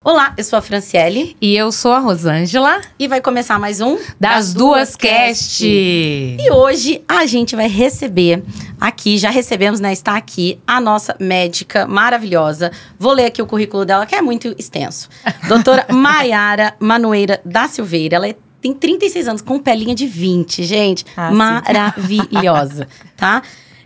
Olá, eu sou a Franciele. E eu sou a Rosângela. E vai começar mais um Das Duas Cast. E hoje a gente vai receber aqui, já recebemos, né? Está aqui a nossa médica maravilhosa. Vou ler aqui o currículo dela, que é muito extenso. Doutora Maiara Manoeira da Silveira. Ela tem 36 anos, com pelinha de 20, gente. Maravilhosa, tá?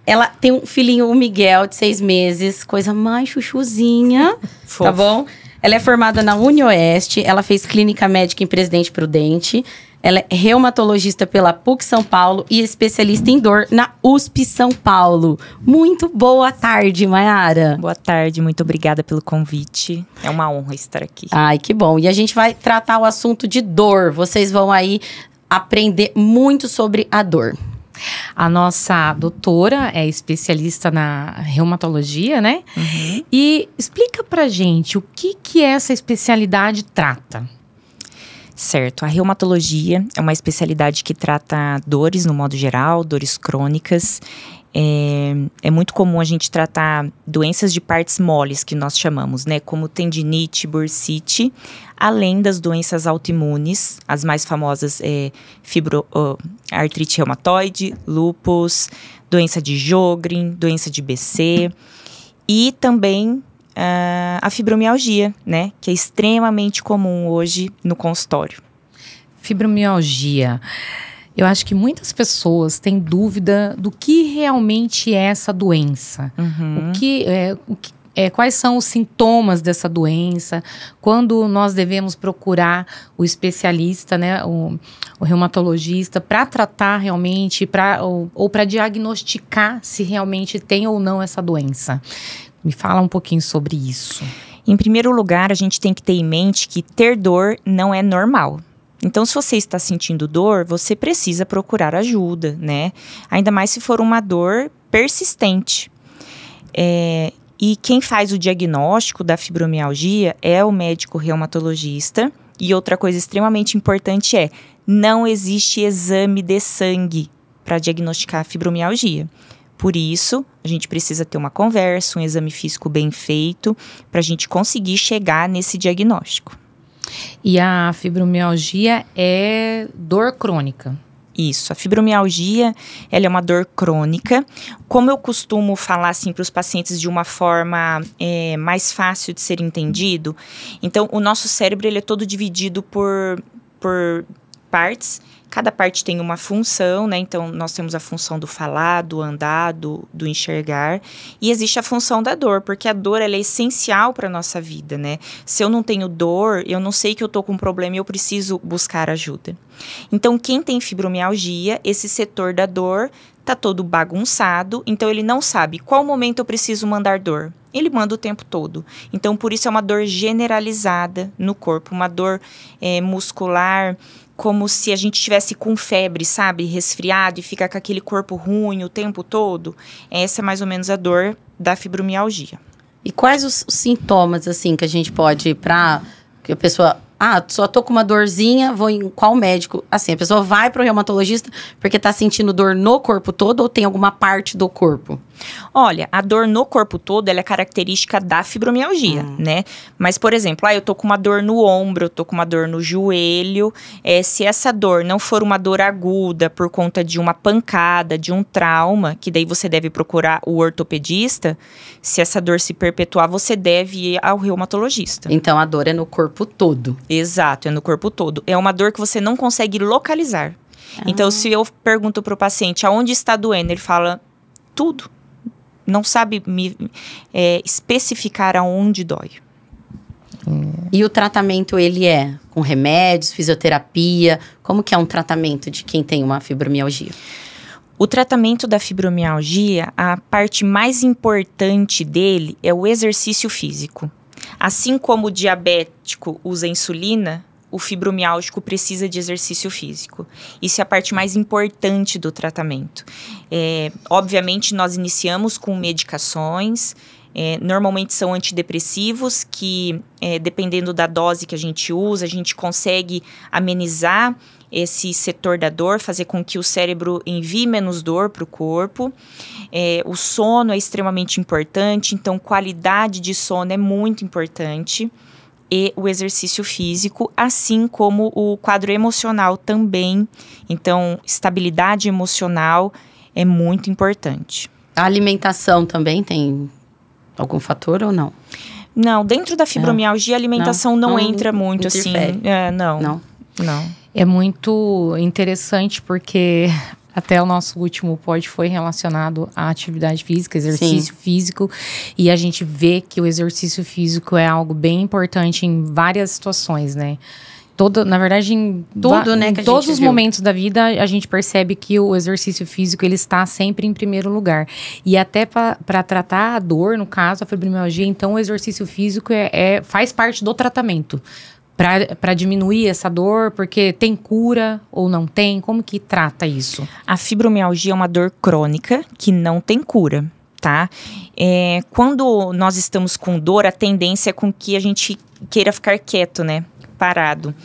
Ela tem um filhinho, o Miguel, de 6 meses. Coisa mais chuchuzinha, tá bom? Ela é formada na UniOeste, ela fez clínica médica em Presidente Prudente, ela é reumatologista pela PUC São Paulo e especialista em dor na USP São Paulo. Muito boa tarde, Maiara. Boa tarde, muito obrigada pelo convite. É uma honra estar aqui. Ai, que bom. E a gente vai tratar o assunto de dor. Vocês vão aí aprender muito sobre a dor. A nossa doutora é especialista na reumatologia, né? Uhum. E explica pra gente o que essa especialidade trata. Certo, a reumatologia é uma especialidade que trata dores no modo geral, dores crônicas. É muito comum a gente tratar doenças de partes moles, que nós chamamos, né? Como tendinite, bursite, além das doenças autoimunes. As mais famosas é artrite reumatoide, lúpus, doença de Sjögren, doença de BC e também a fibromialgia, né? Que é extremamente comum hoje no consultório. Fibromialgia. Eu acho que muitas pessoas têm dúvida do que realmente é essa doença. Uhum. Quais são os sintomas dessa doença, quando nós devemos procurar o especialista, né, o reumatologista, para tratar realmente, ou para diagnosticar se realmente tem ou não essa doença. Me fala um pouquinho sobre isso. Em primeiro lugar, a gente tem que ter em mente que ter dor não é normal. Então, se você está sentindo dor, você precisa procurar ajuda, né? Ainda mais se for uma dor persistente. E quem faz o diagnóstico da fibromialgia é o médico reumatologista. E outra coisa extremamente importante não existe exame de sangue para diagnosticar a fibromialgia. Por isso, a gente precisa ter uma conversa, um exame físico bem feito, para a gente conseguir chegar nesse diagnóstico. E a fibromialgia é dor crônica. Isso, a fibromialgia, ela é uma dor crônica. Como eu costumo falar assim para os pacientes de uma forma mais fácil de ser entendido, então o nosso cérebro ele é todo dividido por partes. Cada parte tem uma função, né? Então, nós temos a função do falar, do andar, do enxergar. E existe a função da dor, porque a dor ela é essencial para a nossa vida, né? Se eu não tenho dor, eu não sei que eu tô com um problema e eu preciso buscar ajuda. Então, quem tem fibromialgia, esse setor da dor tá todo bagunçado, então ele não sabe qual momento eu preciso mandar dor. Ele manda o tempo todo. Então, por isso é uma dor generalizada no corpo, uma dor muscular, como se a gente estivesse com febre, sabe? Resfriado e fica com aquele corpo ruim o tempo todo. Essa é mais ou menos a dor da fibromialgia. E quais os sintomas, assim, que a gente pode que a pessoa... só tô com uma dorzinha, vou em qual médico? Assim, a pessoa vai pro reumatologista porque tá sentindo dor no corpo todo ou tem alguma parte do corpo? Olha, a dor no corpo todo, ela é característica da fibromialgia, né? Mas, por exemplo, eu tô com uma dor no ombro, eu tô com uma dor no joelho. Se essa dor não for uma dor aguda por conta de uma pancada, de um trauma, que daí você deve procurar o ortopedista. Se essa dor se perpetuar, você deve ir ao reumatologista. Então, a dor é no corpo todo. Exato, é no corpo todo. É uma dor que você não consegue localizar. Então, se eu pergunto pro paciente aonde está doendo, ele fala tudo. Não sabe me especificar aonde dói. E o tratamento, ele é com remédios, fisioterapia? Como que é um tratamento de quem tem uma fibromialgia? O tratamento da fibromialgia, a parte mais importante dele é o exercício físico. Assim como o diabético usa insulina, o fibromiálgico precisa de exercício físico. Isso é a parte mais importante do tratamento. Obviamente, nós iniciamos com medicações, normalmente são antidepressivos que, dependendo da dose que a gente usa, a gente consegue amenizar esse setor da dor, fazer com que o cérebro envie menos dor para o corpo. O sono é extremamente importante, então qualidade de sono é muito importante. e o exercício físico, assim como o quadro emocional também. Então, estabilidade emocional é muito importante. A alimentação também tem algum fator ou não? Não, dentro da fibromialgia, a alimentação não entra muito, interfere. assim. Não. É muito interessante porque até o nosso último pod foi relacionado à atividade física, exercício físico. E a gente vê que o exercício físico é algo bem importante em várias situações, né? Na verdade, em tudo, né, que em todos os momentos da vida, a gente percebe que o exercício físico, ele está sempre em primeiro lugar. E até para tratar a dor, no caso, a fibromialgia, então o exercício físico faz parte do tratamento. Para diminuir essa dor, porque tem cura ou não tem? Como que trata isso? A fibromialgia é uma dor crônica que não tem cura, tá? Quando nós estamos com dor, a tendência é com que a gente queira ficar quieto, né? Parado,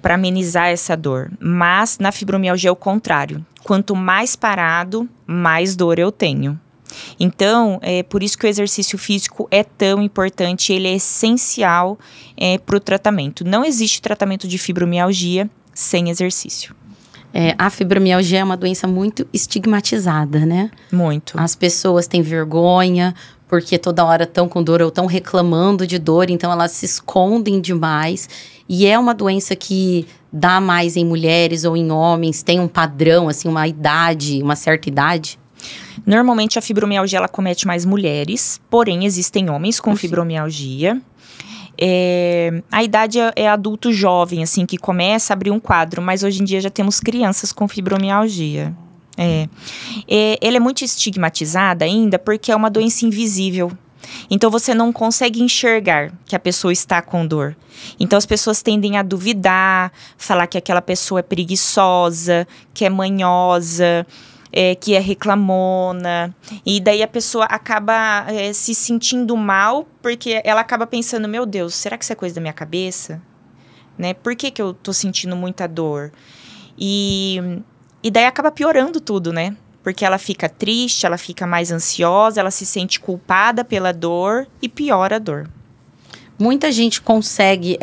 para amenizar essa dor. Mas na fibromialgia é o contrário. Quanto mais parado, mais dor eu tenho. Então, é por isso que o exercício físico é tão importante, ele é essencial para o tratamento. Não existe tratamento de fibromialgia sem exercício. A fibromialgia é uma doença muito estigmatizada, né? Muito. As pessoas têm vergonha, porque toda hora estão com dor ou estão reclamando de dor, então elas se escondem demais. E é uma doença que dá mais em mulheres ou em homens, tem um padrão, assim, uma idade, uma certa idade? Normalmente a fibromialgia ela comete mais mulheres, porém existem homens com fibromialgia. A idade é adulto jovem, assim, que começa a abrir um quadro, mas hoje em dia já temos crianças com fibromialgia. Ela é muito estigmatizada ainda porque é uma doença invisível. Então você não consegue enxergar que a pessoa está com dor. Então as pessoas tendem a duvidar, falar que aquela pessoa é preguiçosa, que é manhosa, que é reclamona. E daí a pessoa acaba se sentindo mal, porque ela acaba pensando, meu Deus, será que isso é coisa da minha cabeça? Né? Por que eu tô sentindo muita dor? E daí acaba piorando tudo, né? Porque ela fica triste, ela fica mais ansiosa, ela se sente culpada pela dor e piora a dor. Muita gente consegue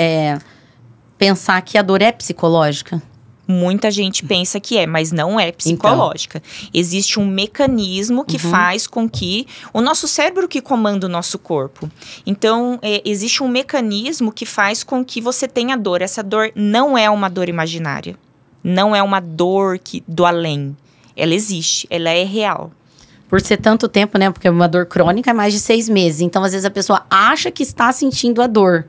pensar que a dor é psicológica? Muita gente pensa que mas não é psicológica. Então, existe um mecanismo que faz com que o nosso cérebro que comanda o nosso corpo. Então, existe um mecanismo que faz com que você tenha dor. Essa dor não é uma dor imaginária. Não é uma dor do além. Ela existe, ela é real. Por ser tanto tempo, né? Porque uma dor crônica é mais de 6 meses. Então, às vezes, a pessoa acha que está sentindo a dor.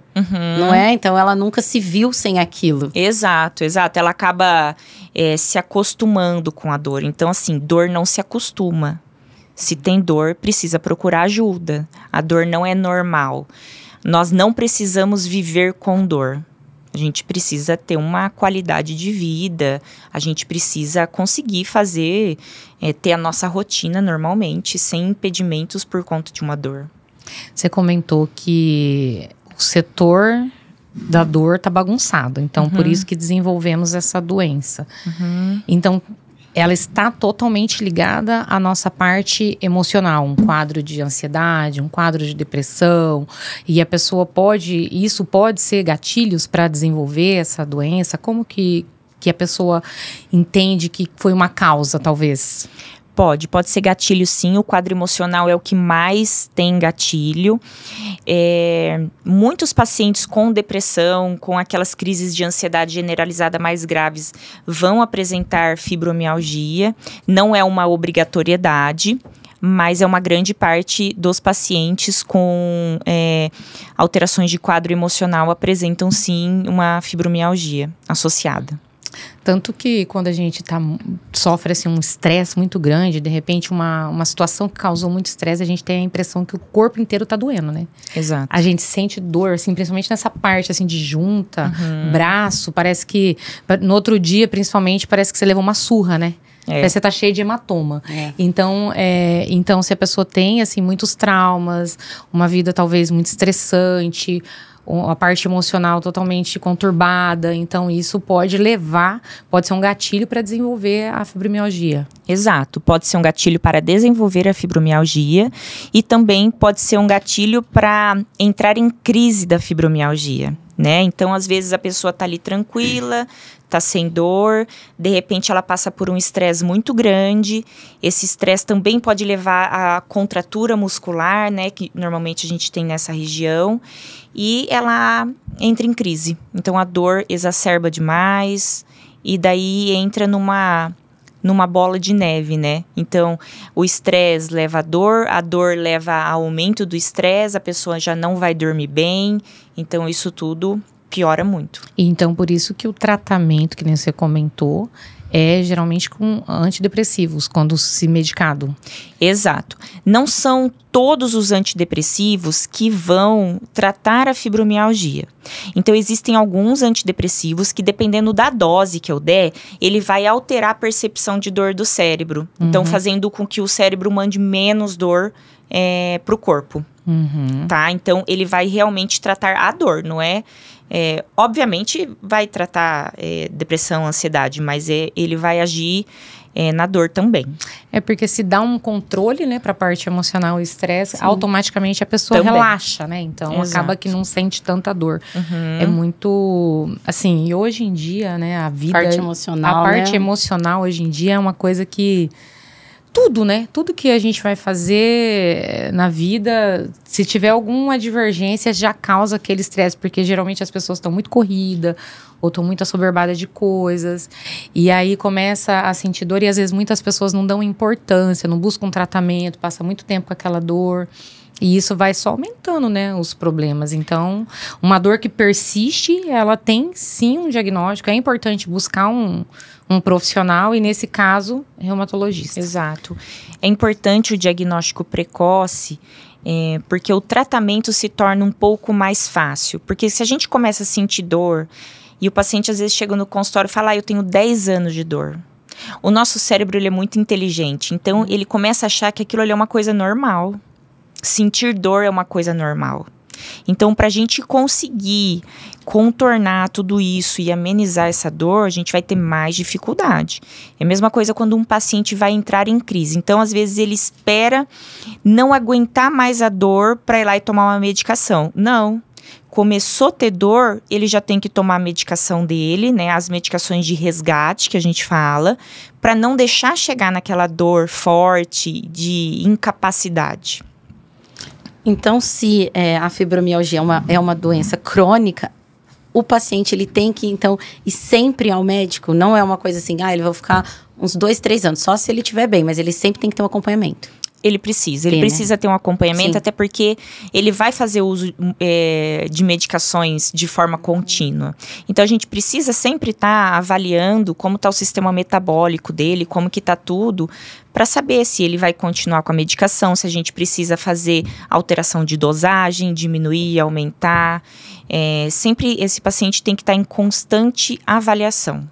Não é? Então, ela nunca se viu sem aquilo. Exato. Ela acaba se acostumando com a dor. Então, assim, dor não se acostuma. Se tem dor, precisa procurar ajuda. A dor não é normal. Nós não precisamos viver com dor. A gente precisa ter uma qualidade de vida, a gente precisa conseguir fazer, ter a nossa rotina normalmente, sem impedimentos por conta de uma dor. Você comentou que o setor da dor tá bagunçado, então por isso que desenvolvemos essa doença. Então, ela está totalmente ligada à nossa parte emocional, um quadro de ansiedade, um quadro de depressão, e a pessoa isso pode ser gatilhos para desenvolver essa doença? Como que a pessoa entende que foi uma causa, talvez? Pode ser gatilho sim, o quadro emocional é o que mais tem gatilho. Muitos pacientes com depressão, com aquelas crises de ansiedade generalizada mais graves, vão apresentar fibromialgia. Não é uma obrigatoriedade, mas é uma grande parte dos pacientes com alterações de quadro emocional apresentam sim uma fibromialgia associada. Tanto que quando a gente sofre assim, um estresse muito grande, de repente uma situação que causou muito estresse, a gente tem a impressão que o corpo inteiro tá doendo, né? Exato. A gente sente dor, assim, principalmente nessa parte assim, de junta, braço, parece que no outro dia, principalmente, parece que você levou uma surra, né? Parece que você tá cheio de hematoma. Então, se a pessoa tem, assim, muitos traumas, uma vida talvez muito estressante, a parte emocional totalmente conturbada. Então, isso pode ser um gatilho para desenvolver a fibromialgia. Exato, pode ser um gatilho para desenvolver a fibromialgia e também pode ser um gatilho para entrar em crise da fibromialgia, né? Então, às vezes a pessoa tá ali tranquila, tá sem dor, de repente ela passa por um estresse muito grande. Esse estresse também pode levar a contratura muscular, né, que normalmente a gente tem nessa região, e ela entra em crise. Então a dor exacerba demais e daí entra numa bola de neve, né? Então, o estresse leva a dor leva a aumento do estresse, a pessoa já não vai dormir bem, então isso tudo piora muito. Então, por isso que o tratamento, que nem você comentou, é geralmente com antidepressivos, quando se medicado. Exato. Não são todos os antidepressivos que vão tratar a fibromialgia. Então, existem alguns antidepressivos que, dependendo da dose que eu der, ele vai alterar a percepção de dor do cérebro. Então, fazendo com que o cérebro mande menos dor para o corpo. Tá? Então, ele vai realmente tratar a dor, não é? Obviamente, vai tratar depressão, ansiedade, mas ele vai agir na dor também. É porque se dá um controle, né, para a parte emocional e estresse, automaticamente a pessoa também relaxa, né? Então, acaba que não sente tanta dor. É muito, assim, e hoje em dia, né, a parte emocional hoje em dia é uma coisa que tudo, né? Tudo que a gente vai fazer na vida, se tiver alguma divergência, já causa aquele estresse, porque geralmente as pessoas estão muito corridas, ou estão muito assoberbadas de coisas, e aí começa a sentir dor, e às vezes muitas pessoas não dão importância, não buscam tratamento, passa muito tempo com aquela dor, e isso vai só aumentando, né, os problemas. Então, uma dor que persiste, ela tem sim um diagnóstico, é importante buscar um profissional, e nesse caso, reumatologista. Exato. É importante o diagnóstico precoce, porque o tratamento se torna um pouco mais fácil. Porque se a gente começa a sentir dor, e o paciente às vezes chega no consultório e fala, eu tenho 10 anos de dor. O nosso cérebro, ele é muito inteligente, então ele começa a achar que aquilo ali é uma coisa normal. Sentir dor é uma coisa normal. Então, para a gente conseguir contornar tudo isso e amenizar essa dor, a gente vai ter mais dificuldade. É a mesma coisa quando um paciente vai entrar em crise. Então, às vezes, ele espera não aguentar mais a dor para ir lá e tomar uma medicação. Não. Começou a ter dor, ele já tem que tomar a medicação dele, né? As medicações de resgate que a gente fala, para não deixar chegar naquela dor forte de incapacidade. Então, se a fibromialgia é uma doença crônica, o paciente ele tem que, então, ir sempre ao médico. Não é uma coisa assim, ele vai ficar uns 2, 3 anos, só se ele estiver bem, mas ele sempre tem que ter um acompanhamento. Ele precisa ter um acompanhamento, até porque ele vai fazer uso de medicações de forma contínua. Então, a gente precisa sempre estar avaliando como está o sistema metabólico dele, como que está tudo, para saber se ele vai continuar com a medicação, se a gente precisa fazer alteração de dosagem, diminuir, aumentar. Sempre esse paciente tem que estar em constante avaliação.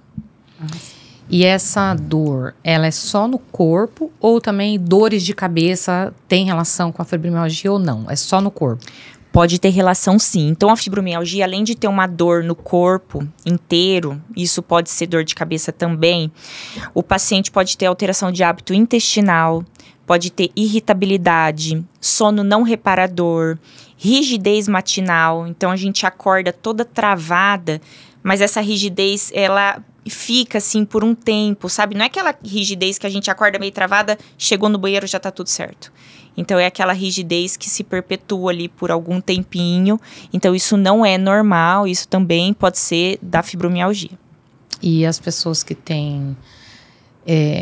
E essa dor, ela é só no corpo ou também dores de cabeça tem relação com a fibromialgia ou não? É só no corpo? Pode ter relação, sim. Então, a fibromialgia, além de ter uma dor no corpo inteiro, isso pode ser dor de cabeça também, o paciente pode ter alteração de hábito intestinal, pode ter irritabilidade, sono não reparador, rigidez matinal. Então, a gente acorda toda travada, mas essa rigidez, ela fica assim por um tempo, sabe? Não é aquela rigidez que a gente acorda meio travada, chegou no banheiro, já tá tudo certo. Então, é aquela rigidez que se perpetua ali por algum tempinho. Então, isso não é normal, isso também pode ser da fibromialgia. E as pessoas que têm...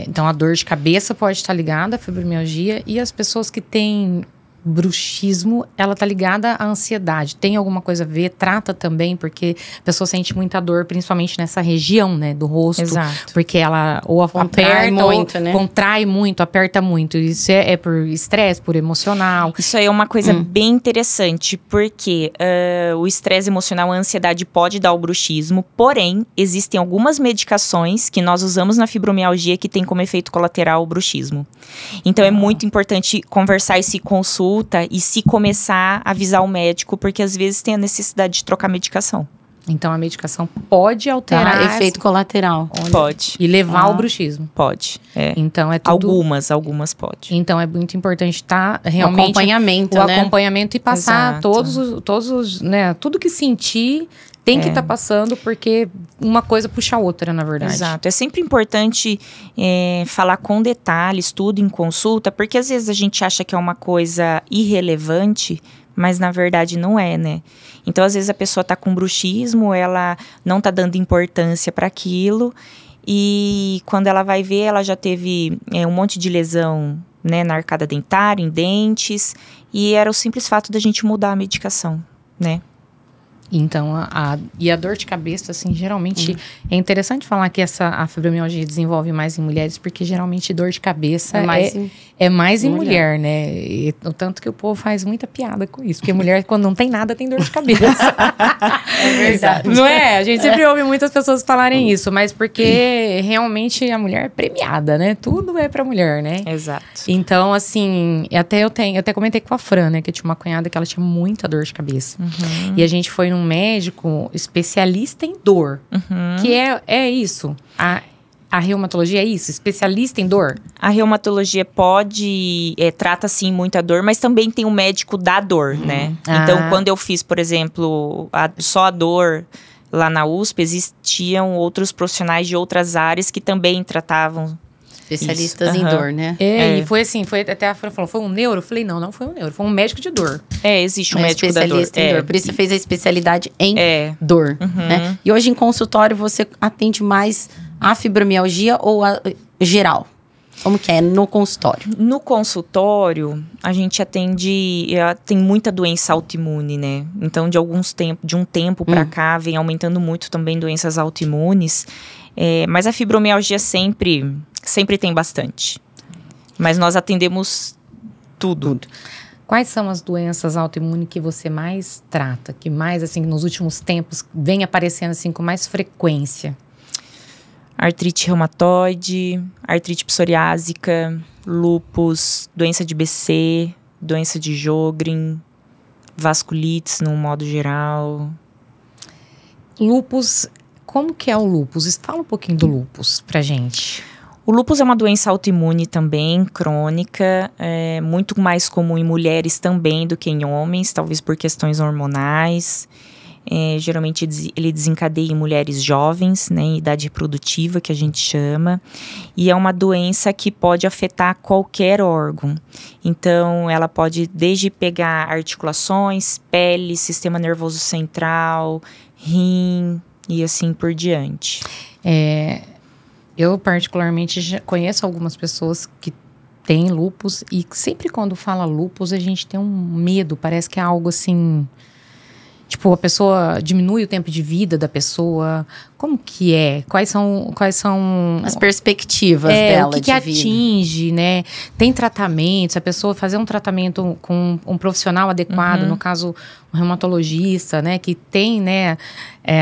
então, a dor de cabeça pode estar ligada à fibromialgia, e as pessoas que têm bruxismo, ela tá ligada à ansiedade. Tem alguma coisa a ver? Trata também, porque a pessoa sente muita dor, principalmente nessa região, né, do rosto. Exato. Porque ela ou aperta muito, né? Contrai muito, aperta muito. Isso é por estresse, por emocional. Isso aí é uma coisa bem interessante, porque o estresse emocional, a ansiedade pode dar o bruxismo, porém, existem algumas medicações que nós usamos na fibromialgia que tem como efeito colateral o bruxismo. Então, é muito importante conversar esse consulta consulta e se começar a avisar o médico, porque às vezes tem a necessidade de trocar medicação. Então, a medicação pode alterar... efeito colateral. Pode. E levar ao bruxismo. Pode, Então, é tudo... Algumas pode. Então, é muito importante estar realmente... O acompanhamento, e passar todos os, né? Tudo que sentir tem que estar passando, porque uma coisa puxa a outra, na verdade. Exato. É sempre importante falar com detalhes, tudo em consulta, porque às vezes a gente acha que é uma coisa irrelevante, mas na verdade não é, né? Então, às vezes a pessoa tá com bruxismo, ela não tá dando importância para aquilo, e quando ela vai ver, ela já teve um monte de lesão, né, na arcada dentária, em dentes, e era o simples fato da gente mudar a medicação, né? Então, a dor de cabeça, assim, geralmente... É interessante falar que a fibromialgia desenvolve mais em mulheres, porque geralmente dor de cabeça é mais em mulher, né? E, tanto que o povo faz muita piada com isso. Porque mulher, quando não tem nada, tem dor de cabeça. É verdade. Não é? A gente sempre ouve muitas pessoas falarem isso. Mas porque realmente a mulher é premiada, né? Tudo é pra mulher, né? Exato. Então, assim... Eu até comentei com a Fran, né? Que eu tinha uma cunhada que ela tinha muita dor de cabeça. Uhum. E a gente foi num médico especialista em dor. Que é isso. A reumatologia é isso? Especialista em dor? A reumatologia trata sim muita dor, mas também tem um médico da dor, né? Então, quando eu fiz, por exemplo, só a dor lá na USP, existiam outros profissionais de outras áreas que também tratavam. Especialistas em dor, né? E foi assim, até a Fran falou, foi um neuro? Eu falei, não foi um neuro, foi um médico de dor. Existe um médico da dor. Especialista em dor, por isso você fez a especialidade em dor, né? E hoje em consultório você atende mais a fibromialgia ou a geral? Como que é no consultório? No consultório, a gente atende... Tem muita doença autoimune, né? Então, de um tempo pra cá, vem aumentando muito também doenças autoimunes. Mas a fibromialgia sempre tem bastante. Mas nós atendemos tudo. Quais são as doenças autoimunes que você mais trata? Que mais, assim, nos últimos tempos, vem aparecendo, assim, com mais frequência? Artrite reumatoide, artrite psoriásica, lúpus, doença de BC, doença de Sjögren, vasculites, no modo geral. Lúpus, como que é o lúpus? Fala um pouquinho do lúpus pra gente. O lúpus é uma doença autoimune também, crônica, muito mais comum em mulheres também do que em homens, talvez por questões hormonais. Geralmente ele desencadeia em mulheres jovens, né, em idade reprodutiva, que a gente chama. E é uma doença que pode afetar qualquer órgão. Então, ela pode desde pegar articulações, pele, sistema nervoso central, rim e assim por diante. Eu, particularmente, já conheço algumas pessoas que têm lúpus. E sempre quando fala lúpus, a gente tem um medo. Parece que é algo assim... Tipo, a pessoa diminui o tempo de vida da pessoa. Como que é? Quais são as perspectivas dela o que atinge, né? Tem tratamentos, a pessoa fazer um tratamento com um profissional adequado, no caso, um reumatologista, né? Que tem, né,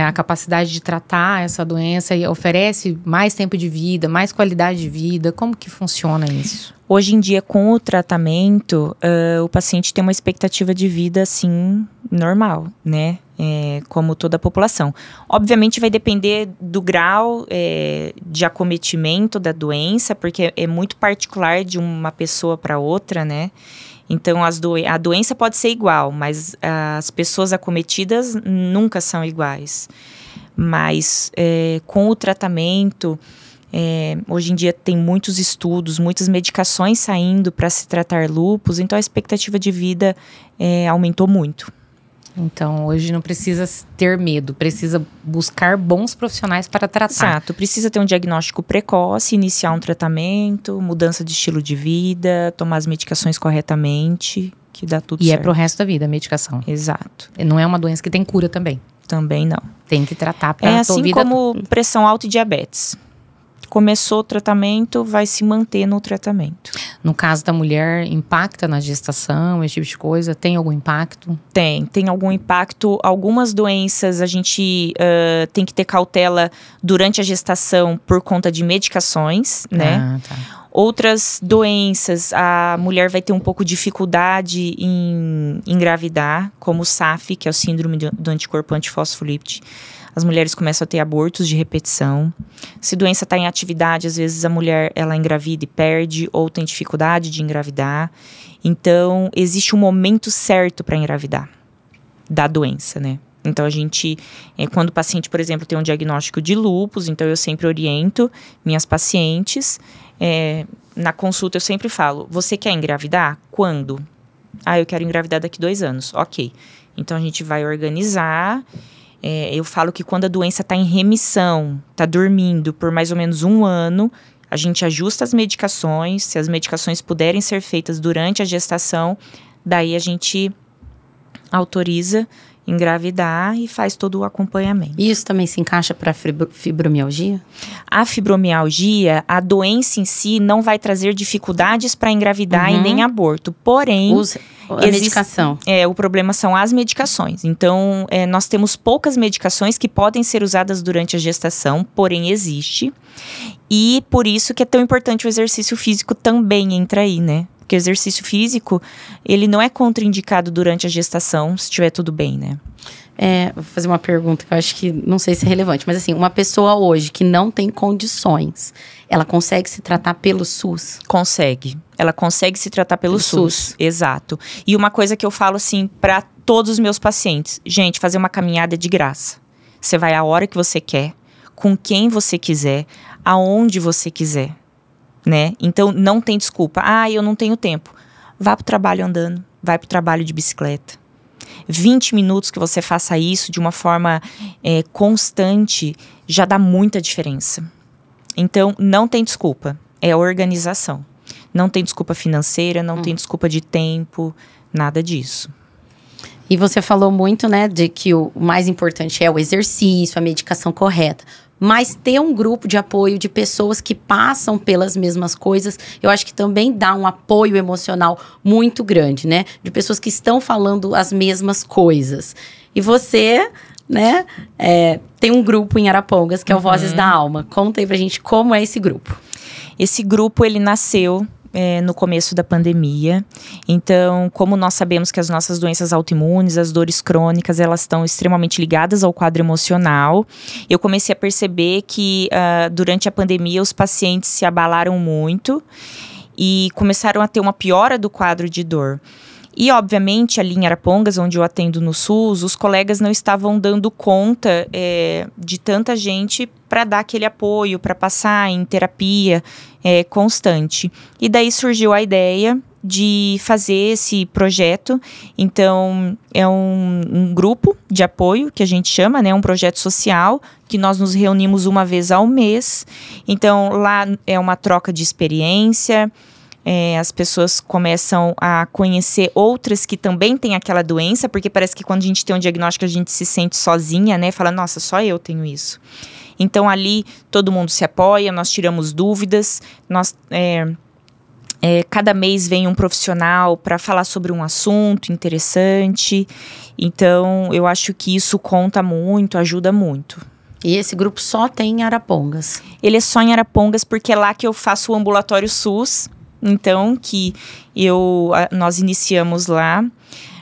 a capacidade de tratar essa doença e oferece mais tempo de vida, mais qualidade de vida. Como que funciona isso? Hoje em dia, com o tratamento, o paciente tem uma expectativa de vida, assim, normal, né? Como toda a população. Obviamente, vai depender do grau de acometimento da doença, porque é muito particular de uma pessoa para outra, né? Então, a doença pode ser igual, mas as pessoas acometidas nunca são iguais. Mas, com o tratamento... hoje em dia tem muitos estudos, muitas medicações saindo para se tratar lúpus, então a expectativa de vida aumentou muito. Então, hoje não precisa ter medo, precisa buscar bons profissionais para tratar. Exato, precisa ter um diagnóstico precoce, iniciar um tratamento, mudança de estilo de vida, tomar as medicações corretamente, que dá tudo certo. E é pro resto da vida a medicação. Exato. Não é uma doença que tem cura também. Também não. Tem que tratar para a assim vida. Como pressão alta e diabetes. Começou o tratamento, vai se manter no tratamento. No caso da mulher, impacta na gestação, esse tipo de coisa? Tem algum impacto? Tem algum impacto. Algumas doenças a gente tem que ter cautela durante a gestação por conta de medicações, né? Tá. Outras doenças, a mulher vai ter um pouco de dificuldade em engravidar, como o SAF, que é o síndrome do anticorpo antifosfolípide. As mulheres começam a ter abortos de repetição. Se a doença está em atividade, às vezes a mulher ela engravida e perde, ou tem dificuldade de engravidar. Então, existe um momento certo para engravidar da doença, né? Então, a gente, quando o paciente, por exemplo, tem um diagnóstico de lúpus, então eu sempre oriento minhas pacientes. Na consulta eu sempre falo, você quer engravidar? Quando? Eu quero engravidar daqui 2 anos. Ok. Então, a gente vai organizar. Eu falo que quando a doença está em remissão, está dormindo por mais ou menos 1 ano, a gente ajusta as medicações. Se as medicações puderem ser feitas durante a gestação, daí a gente autoriza engravidar e faz todo o acompanhamento. E isso também se encaixa para fibromialgia? A fibromialgia, a doença em si não vai trazer dificuldades para engravidar e nem aborto. Porém, a medicação. O problema são as medicações. Então, nós temos poucas medicações que podem ser usadas durante a gestação, porém existe. E por isso que é tão importante o exercício físico também entra aí, né? Porque o exercício físico, ele não é contraindicado durante a gestação, se estiver tudo bem, né? Vou fazer uma pergunta que eu acho que não sei se é relevante, mas assim, uma pessoa hoje que não tem condições, ela consegue se tratar pelo SUS? Consegue. Ela consegue se tratar pelo SUS. Exato. E uma coisa que eu falo assim para todos os meus pacientes, gente, fazer uma caminhada é de graça. Você vai a hora que você quer, com quem você quiser, aonde você quiser. Né? Então, não tem desculpa. Eu não tenho tempo. Vá para o trabalho andando, vai para o trabalho de bicicleta. 20 minutos que você faça isso de uma forma constante, já dá muita diferença. Então, não tem desculpa. É organização. Não tem desculpa financeira, não tem desculpa de tempo, nada disso. E você falou muito, né, de que o mais importante é o exercício, a medicação correta. Mas ter um grupo de apoio de pessoas que passam pelas mesmas coisas, eu acho que também dá um apoio emocional muito grande, né? De pessoas que estão falando as mesmas coisas. E você, né, tem um grupo em Arapongas, que é o Vozes da Alma. Conta aí pra gente como é esse grupo. Esse grupo, ele nasceu no começo da pandemia. Então, como nós sabemos que as nossas doenças autoimunes, as dores crônicas, elas estão extremamente ligadas ao quadro emocional, eu comecei a perceber que durante a pandemia os pacientes se abalaram muito e começaram a ter uma piora do quadro de dor. E, obviamente, ali em Arapongas, onde eu atendo no SUS, os colegas não estavam dando conta de tanta gente para dar aquele apoio, para passar em terapia constante. E daí surgiu a ideia de fazer esse projeto. Então, é um grupo de apoio, que a gente chama, né? Um projeto social, que nós nos reunimos uma vez ao mês. Então, lá é uma troca de experiência. As pessoas começam a conhecer outras que também têm aquela doença, porque parece que quando a gente tem um diagnóstico a gente se sente sozinha, né? Fala, nossa, só eu tenho isso. Então ali todo mundo se apoia, nós tiramos dúvidas, cada mês vem um profissional para falar sobre um assunto interessante. Então eu acho que isso conta muito, ajuda muito. E esse grupo só tem em Arapongas? Ele é só em Arapongas porque é lá que eu faço o ambulatório SUS. Então, que nós iniciamos lá.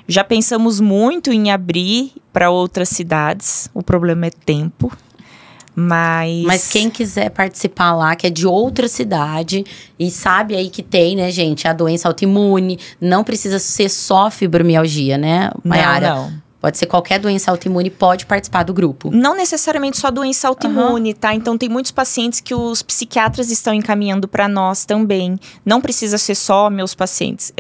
Já pensamos muito em abrir para outras cidades. O problema é tempo. Mas quem quiser participar lá, que é de outra cidade e sabe aí que tem, né, gente, a doença autoimune, não precisa ser só fibromialgia, né, Mayara? Não. Pode ser qualquer doença autoimune, pode participar do grupo. Não necessariamente só doença autoimune, tá? Então, tem muitos pacientes que os psiquiatras estão encaminhando para nós também. Não precisa ser só meus pacientes.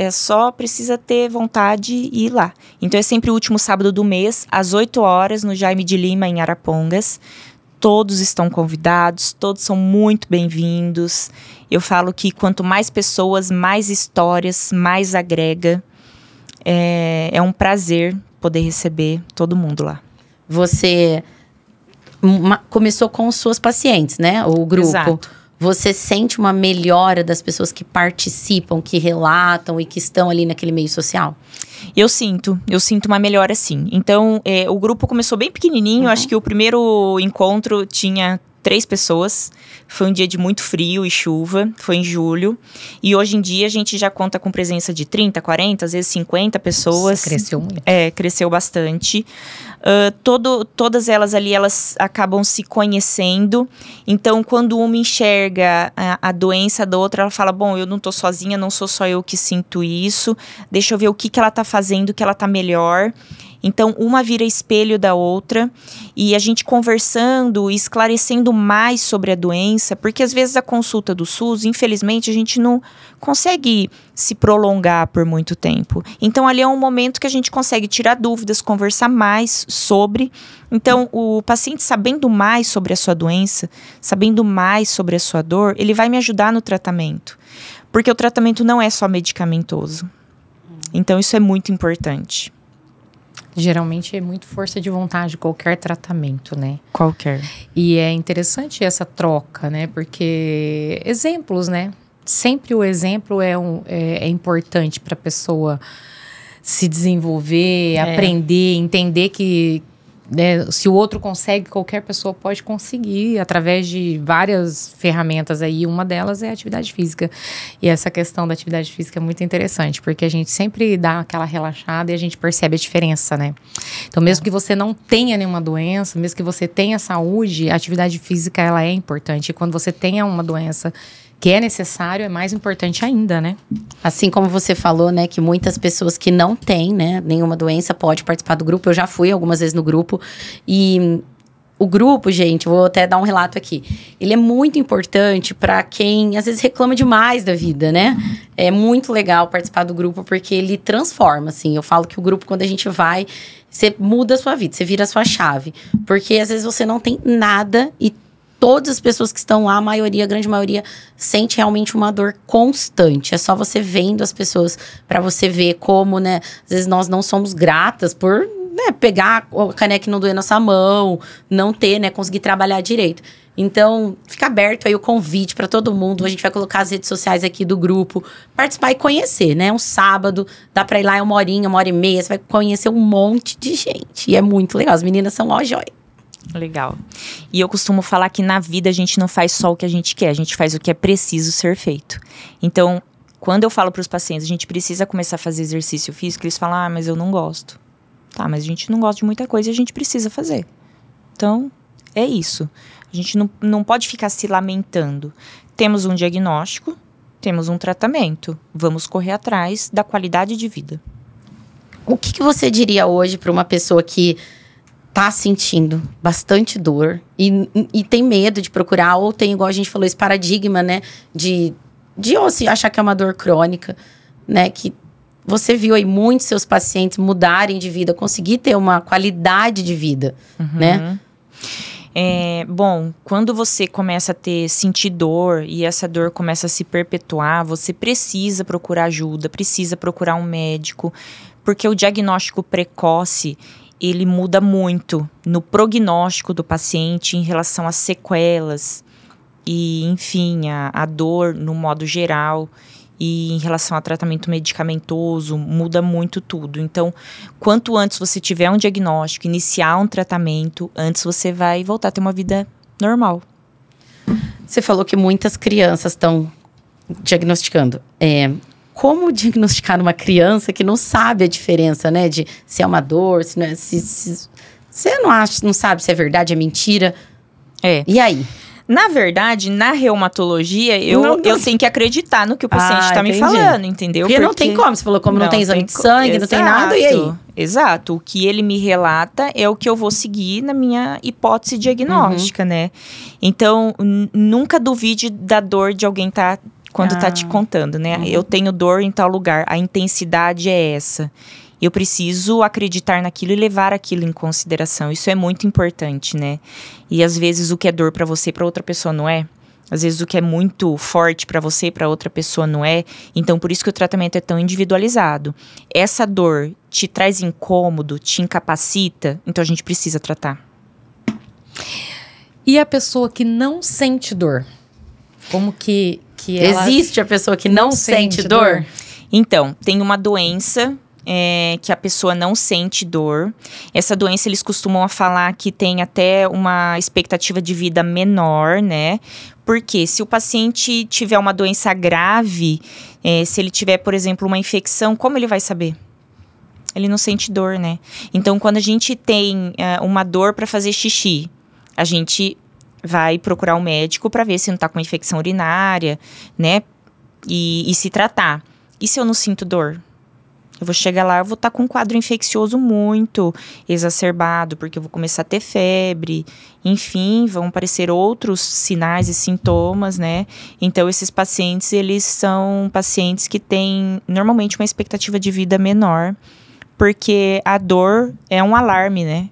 Precisa ter vontade e ir lá. Então, é sempre o último sábado do mês, às 8 horas, no Jaime de Lima, em Arapongas. Todos estão convidados, todos são muito bem-vindos. Eu falo que quanto mais pessoas, mais histórias, mais agrega. É um prazer poder receber todo mundo lá. Você começou com suas pacientes, né? O grupo. Exato. Você sente uma melhora das pessoas que participam, que relatam e que estão ali naquele meio social? Eu sinto uma melhora, sim. Então, o grupo começou bem pequenininho. Acho que o primeiro encontro tinha 3 pessoas. Foi um dia de muito frio e chuva, foi em julho. E hoje em dia a gente já conta com presença de 30, 40, às vezes 50 pessoas. Nossa, cresceu muito. Cresceu bastante. Todas elas ali, elas acabam se conhecendo. Então, quando uma enxerga a doença da outra, ela fala, bom, eu não tô sozinha, não sou só eu que sinto isso. Deixa eu ver o que ela tá fazendo, que ela tá melhor. Então, uma vira espelho da outra, e a gente conversando, esclarecendo mais sobre a doença, porque às vezes a consulta do SUS, infelizmente, a gente não consegue se prolongar por muito tempo. Então, ali é um momento que a gente consegue tirar dúvidas, conversar mais sobre. Então, o paciente sabendo mais sobre a sua doença, sabendo mais sobre a sua dor, ele vai me ajudar no tratamento. Porque o tratamento não é só medicamentoso. Então, isso é muito importante. Geralmente é muito força de vontade, qualquer tratamento, né? Qualquer. E é interessante essa troca, né? Porque exemplos, né? Sempre o exemplo é importante para a pessoa se desenvolver, aprender, entender que, né, se o outro consegue, qualquer pessoa pode conseguir através de várias ferramentas aí. Uma delas é a atividade física. E essa questão da atividade física é muito interessante, porque a gente sempre dá aquela relaxada e a gente percebe a diferença, né? Então, mesmo que você não tenha nenhuma doença, mesmo que você tenha saúde, a atividade física, ela é importante. E quando você tenha uma doença que é necessário, é mais importante ainda, né? Assim como você falou, né, que muitas pessoas que não têm, né, nenhuma doença pode participar do grupo. Eu já fui algumas vezes no grupo e o grupo, gente, vou até dar um relato aqui. Ele é muito importante para quem às vezes reclama demais da vida, né? É muito legal participar do grupo porque ele transforma, assim. Eu falo que o grupo, quando a gente vai, você muda a sua vida, você vira a sua chave, porque às vezes você não tem nada e todas as pessoas que estão lá, a grande maioria, sente realmente uma dor constante. É só você vendo as pessoas para você ver como, né? Às vezes nós não somos gratas por, né, pegar a caneca e não doer nossa mão, não ter, né, conseguir trabalhar direito. Então, fica aberto aí o convite para todo mundo. A gente vai colocar as redes sociais aqui do grupo, participar e conhecer, né? Um sábado, dá para ir lá 1h30, você vai conhecer um monte de gente. E é muito legal. As meninas são ó joia. Legal. E eu costumo falar que na vida a gente não faz só o que a gente quer, a gente faz o que é preciso ser feito. Então, quando eu falo para os pacientes, a gente precisa começar a fazer exercício físico, eles falam, mas eu não gosto. Tá, mas a gente não gosta de muita coisa e a gente precisa fazer. Então, é isso. A gente não pode ficar se lamentando. Temos um diagnóstico, temos um tratamento. Vamos correr atrás da qualidade de vida. O que você diria hoje para uma pessoa que tá sentindo bastante dor e tem medo de procurar, ou tem, igual a gente falou, esse paradigma, né, de ou se achar que é uma dor crônica, né, que você viu aí muitos seus pacientes mudarem de vida, conseguir ter uma qualidade de vida, né? Bom, quando você começa a sentir dor e essa dor começa a se perpetuar, você precisa procurar ajuda, precisa procurar um médico, porque o diagnóstico precoce, ele muda muito no prognóstico do paciente em relação às sequelas e, enfim, a dor no modo geral e em relação ao tratamento medicamentoso, muda muito tudo. Então, quanto antes você tiver um diagnóstico, iniciar um tratamento, antes você vai voltar a ter uma vida normal. Você falou que muitas crianças estão diagnosticando. Como diagnosticar uma criança que não sabe a diferença, né? De se é uma dor, se não é... Você não sabe se é verdade, é mentira. E aí? Na verdade, na reumatologia, eu tenho que acreditar no que o paciente está me falando, entendeu? Porque não tem como. Você falou como não tem exame de sangue, não tem nada, e aí? Exato. O que ele me relata é o que eu vou seguir na minha hipótese diagnóstica, né? Então, nunca duvide da dor de alguém quando tá te contando, né? Eu tenho dor em tal lugar, a intensidade é essa. Eu preciso acreditar naquilo e levar aquilo em consideração. Isso é muito importante, né? E às vezes o que é dor para você, para outra pessoa não é. Às vezes o que é muito forte para você, para outra pessoa não é. Então, por isso que o tratamento é tão individualizado. Essa dor te traz incômodo, te incapacita, então a gente precisa tratar. E a pessoa que não sente dor? Como que ela... Existe a pessoa que não sente dor? Então, tem uma doença que a pessoa não sente dor. Essa doença, eles costumam falar que tem até uma expectativa de vida menor, né? Porque se o paciente tiver uma doença grave, se ele tiver, por exemplo, uma infecção, como ele vai saber? Ele não sente dor, né? Então, quando a gente tem uma dor para fazer xixi, a gente vai procurar um médico para ver se não tá com infecção urinária, né? E se tratar. E se eu não sinto dor? Eu vou chegar lá, eu vou estar com um quadro infeccioso muito exacerbado, porque eu vou começar a ter febre, enfim, vão aparecer outros sinais e sintomas, né? Então, esses pacientes, eles são pacientes que têm, normalmente, uma expectativa de vida menor, porque a dor é um alarme, né?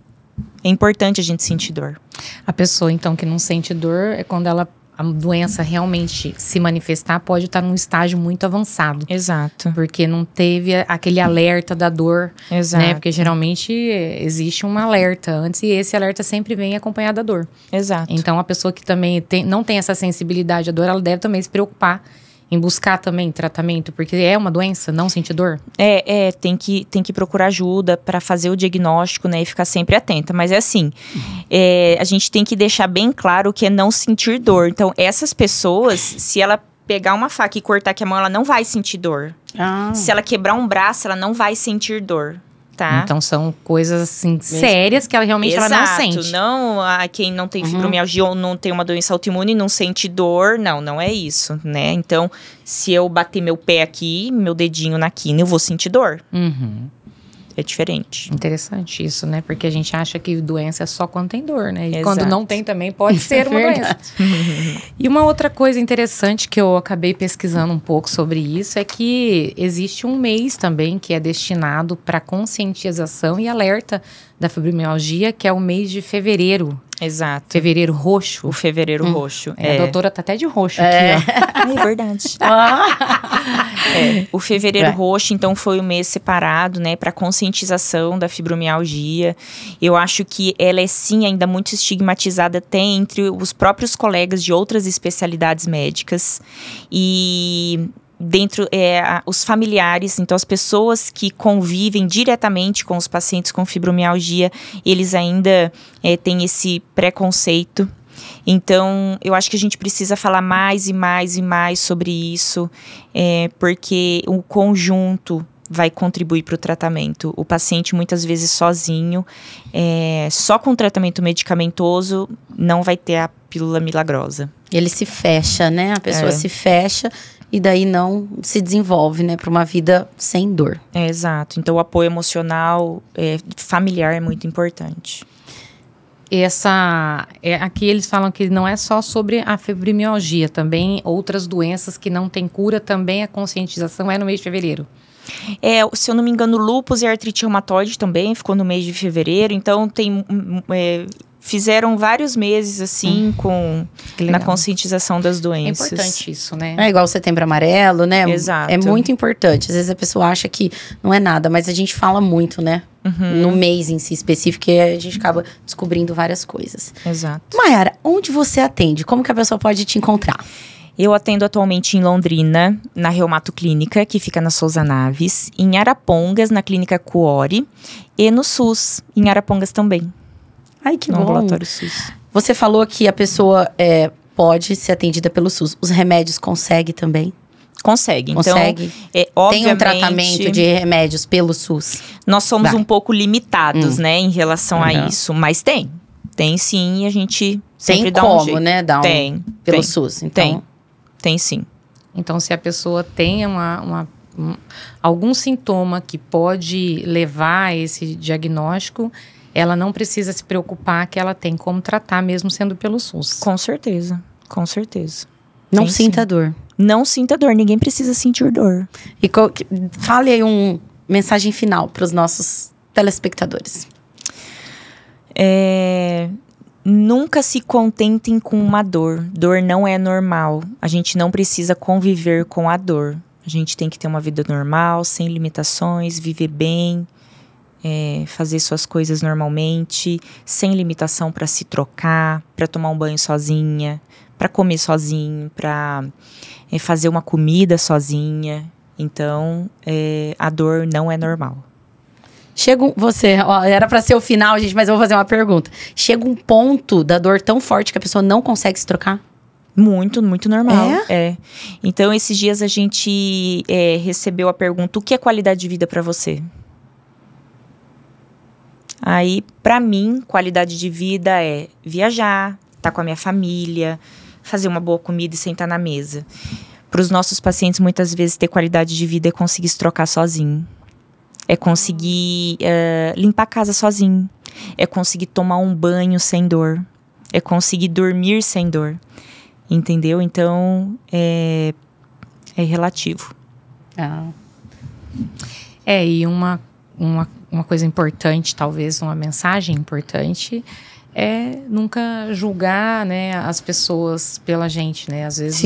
É importante a gente sentir dor. A pessoa, então, que não sente dor é quando a doença realmente se manifestar, pode estar num estágio muito avançado. Exato. Porque não teve aquele alerta da dor. Exato. Né? Porque geralmente existe um alerta antes e esse alerta sempre vem acompanhado da dor. Exato. Então, a pessoa que também não tem essa sensibilidade à dor, ela deve também se preocupar em buscar também tratamento, porque é uma doença, não sentir dor? Tem que procurar ajuda para fazer o diagnóstico, né, e ficar sempre atenta. Mas é assim, a gente tem que deixar bem claro o que é não sentir dor. Então, essas pessoas, se ela pegar uma faca e cortar aqui a mão, ela não vai sentir dor. Se ela quebrar um braço, ela não vai sentir dor. Tá? Então são coisas assim sérias que ela realmente ela não sente. Não, quem não tem fibromialgia ou não tem uma doença autoimune não sente dor, não é isso, né? Então, se eu bater meu pé aqui, meu dedinho na quina, eu vou sentir dor. É diferente. Interessante isso, né? Porque a gente acha que doença é só quando tem dor, né? E Exato. quando não tem também pode ser uma doença. E uma outra coisa interessante que eu acabei pesquisando um pouco sobre isso é que existe um mês também que é destinado para conscientização e alerta da fibromialgia, que é o mês de fevereiro. Exato. Fevereiro roxo. O fevereiro roxo. A doutora tá até de roxo aqui, ó. É verdade. O fevereiro roxo, então, foi o mês separado, né, para conscientização da fibromialgia. Eu acho que ela é, sim, ainda muito estigmatizada até entre os próprios colegas de outras especialidades médicas. E dentro, os familiares, então as pessoas que convivem diretamente com os pacientes com fibromialgia, eles ainda têm esse preconceito. Então, eu acho que a gente precisa falar mais e mais e mais sobre isso, porque o conjunto vai contribuir para o tratamento. O paciente, muitas vezes, sozinho, só com tratamento medicamentoso, não vai ter a pílula milagrosa. Ele se fecha, né? A pessoa se fecha e daí não se desenvolve, né? Para uma vida sem dor. Exato. Então, o apoio emocional familiar é muito importante. Aqui eles falam que não é só sobre a fibromialgia, também outras doenças que não têm cura, também a conscientização é no mês de fevereiro. Se eu não me engano, lúpus e artrite reumatoide também ficou no mês de fevereiro, então fizeram vários meses, assim, na conscientização das doenças. É importante isso, né? É igual o Setembro Amarelo, né? Exato. É muito importante. Às vezes a pessoa acha que não é nada, mas a gente fala muito, né? No mês em si específico, e a gente acaba descobrindo várias coisas. Exato. Mayara, onde você atende? Como que a pessoa pode te encontrar? Eu atendo atualmente em Londrina, na Reumato Clínica, que fica na Souza Naves, em Arapongas, na Clínica Cuori, e no SUS, em Arapongas também. Ai, que no bom. ambulatório SUS. Você falou que a pessoa pode ser atendida pelo SUS. Os remédios consegue também? Consegue. Consegue. Então, obviamente, tem um tratamento de remédios pelo SUS? Nós somos um pouco limitados, né, em relação a isso. Mas tem. Tem sim, e a gente sempre dá um jeito. Né? Pelo SUS. Então, tem sim. Então, se a pessoa tem algum sintoma que pode levar a esse diagnóstico, ela não precisa se preocupar que ela tem como tratar, mesmo sendo pelo SUS. Com certeza, com certeza. Não sinta dor. Não sinta dor, ninguém precisa sentir dor. E fale aí uma mensagem final para os nossos telespectadores. Nunca se contentem com uma dor. Dor não é normal. A gente não precisa conviver com a dor. A gente tem que ter uma vida normal, sem limitações, viver bem, fazer suas coisas normalmente, sem limitação para se trocar, para tomar um banho sozinha, para comer sozinho, para fazer uma comida sozinha. Então, a dor não é normal. Era pra ser o final, gente, mas eu vou fazer uma pergunta. Chega um ponto da dor tão forte que a pessoa não consegue se trocar? Muito, muito normal. Então, esses dias a gente recebeu a pergunta: o que é qualidade de vida pra você? Aí, pra mim, qualidade de vida é viajar, estar com a minha família, fazer uma boa comida e sentar na mesa. Para os nossos pacientes, muitas vezes, ter qualidade de vida é conseguir se trocar sozinho. É conseguir limpar a casa sozinho. É conseguir tomar um banho sem dor. É conseguir dormir sem dor. Entendeu? Então, é relativo. E uma coisa importante, talvez, uma mensagem importante, é nunca julgar, né, as pessoas pela gente, né? Às vezes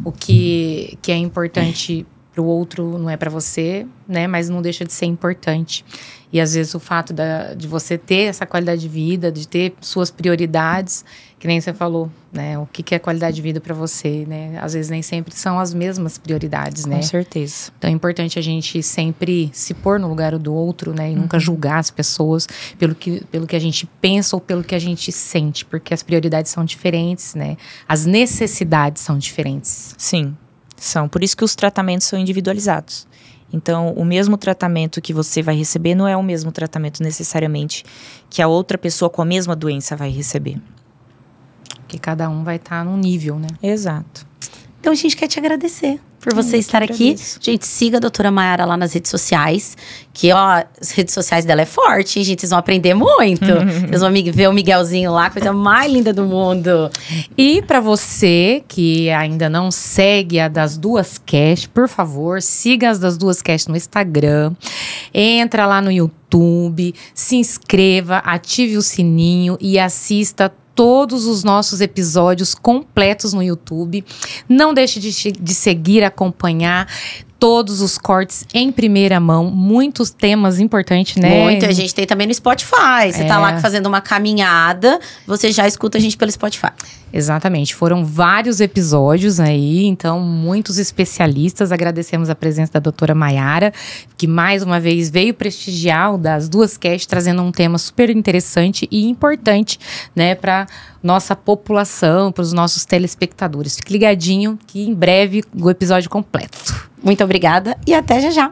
o que é importante para o outro não é para você, né? Mas não deixa de ser importante. E às vezes o fato de você ter essa qualidade de vida, de ter suas prioridades, que nem você falou, né? O que é qualidade de vida para você, né? Às vezes nem sempre são as mesmas prioridades, né? Com certeza. Então é importante a gente sempre se pôr no lugar do outro, né? E nunca julgar as pessoas pelo que a gente pensa ou pelo que a gente sente, porque as prioridades são diferentes, né? As necessidades são diferentes. Sim, são. Por isso que os tratamentos são individualizados. Então, o mesmo tratamento que você vai receber não é o mesmo tratamento necessariamente que a outra pessoa com a mesma doença vai receber. Porque cada um vai estar num nível, né? Exato. Então, a gente quer te agradecer por você estar aqui. Gente, siga a doutora Maiara lá nas redes sociais. Que, as redes sociais dela é forte, hein, gente? Vocês vão aprender muito. Vocês vão ver o Miguelzinho lá, coisa mais linda do mundo. E para você que ainda não segue a Das Duas Cast, por favor, siga as Das Duas Cast no Instagram. Entra lá no YouTube, se inscreva, ative o sininho e assista todos os nossos episódios completos no YouTube. Não deixe de seguir, acompanhar todos os cortes em primeira mão. Muitos temas importantes, né? Muito. A gente tem também no Spotify. Você tá lá fazendo uma caminhada, você já escuta a gente pelo Spotify. Exatamente. Foram vários episódios aí, então muitos especialistas. Agradecemos a presença da doutora Maiara, que mais uma vez veio prestigiar o Das Duas Cast, trazendo um tema super interessante e importante, né, para nossa população, para os nossos telespectadores. Fique ligadinho que em breve o episódio completo. Muito obrigada e até já já.